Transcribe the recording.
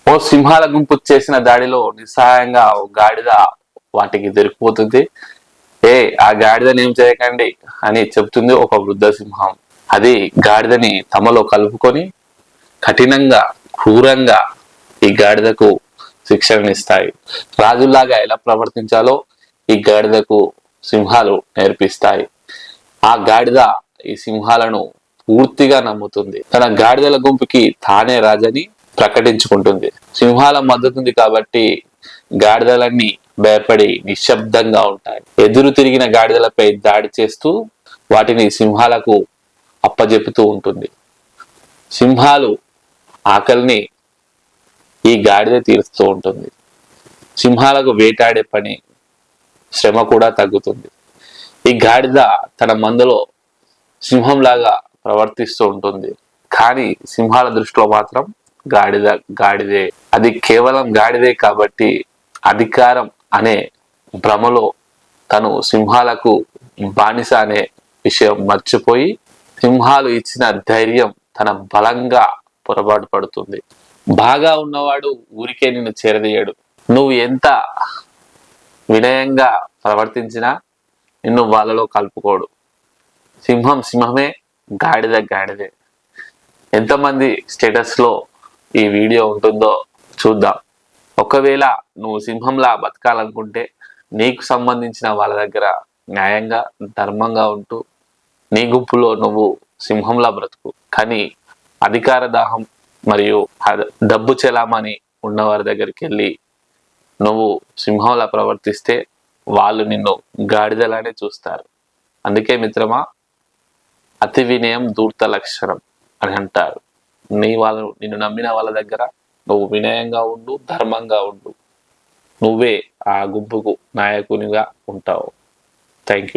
ఓ సింహాల గుంపు చేసిన దాడిలో నిస్సహాయంగా ఓ గాడిద వాటికి దొరికిపోతుంది. ఆ గాడిదని ఏం చేయకండి అని చెప్తుంది ఒక వృద్ధ సింహం. అది గాడిదని తమలో కలుపుకొని కఠినంగా క్రూరంగా ఈ గాడిదకు శిక్షణనిస్తాయి. రాజుల్లాగా ఎలా ప్రవర్తించాలో ఈ గాడిదకు సింహాలు నేర్పిస్తాయి. ఆ గాడిద ఈ సింహాలను పూర్తిగా నమ్ముతుంది. తన గాడిదల గుంపుకి తానే రాజని ప్రకటించుకుంటుంది. సింహాల మద్దతు ఉంది కాబట్టి గాడిదలన్నీ భయపడి నిశ్శబ్దంగా ఉంటాయి. ఎదురు తిరిగిన గాడిదలపై దాడి చేస్తూ వాటిని సింహాలకు అప్పజెపుతూ ఉంటుంది. సింహాలు ఆకలిని ఈ గాడిద తీరుస్తూ ఉంటుంది. సింహాలకు వేటాడే పని శ్రమ కూడా తగ్గుతుంది. ఈ గాడిద తన మందలో సింహంలాగా ప్రవర్తిస్తూ ఉంటుంది. కానీ సింహాల దృష్టిలో మాత్రం గాడిదే. అది కేవలం గాడిదే కాబట్టి అధికారం అనే భ్రమలో తను సింహాలకు బానిస అనే విషయం మర్చిపోయి సింహాలు ఇచ్చిన ధైర్యం తన బలంగా పొరపాటు పడుతుంది. బాగా ఉన్నవాడు ఊరికే నిన్ను చేరదీయడు. నువ్వు ఎంత వినయంగా ప్రవర్తించినా నిన్ను వాళ్ళలో కలుపుకోడు. సింహం సింహమే, గాడిదే. ఎంతమంది స్టేటస్ లో ఈ వీడియో ఉంటుందో చూద్దాం. ఒకవేళ నువ్వు సింహంలా బతకాలనుకుంటే నీకు సంబంధించిన వాళ్ళ దగ్గర న్యాయంగా ధర్మంగా ఉంటూ నీ గుంపులో నువ్వు సింహంలా బ్రతుకు. కానీ అధికార దాహం మరియు డబ్బు చెలామని ఉన్నవారి దగ్గరికి వెళ్ళి నువ్వు సింహంలా ప్రవర్తిస్తే వాళ్ళు నిన్ను గాడిదలానే చూస్తారు. అందుకే మిత్రమా, అతి వినయం ధూర్త లక్షణం అని అంటారు. నిన్ను నమ్మిన వాళ్ళ దగ్గర నువ్వు వినయంగా ఉండు, ధర్మంగా ఉండు. నువ్వే ఆ గుంపుకు నాయకునిగా ఉంటావు. Thank you.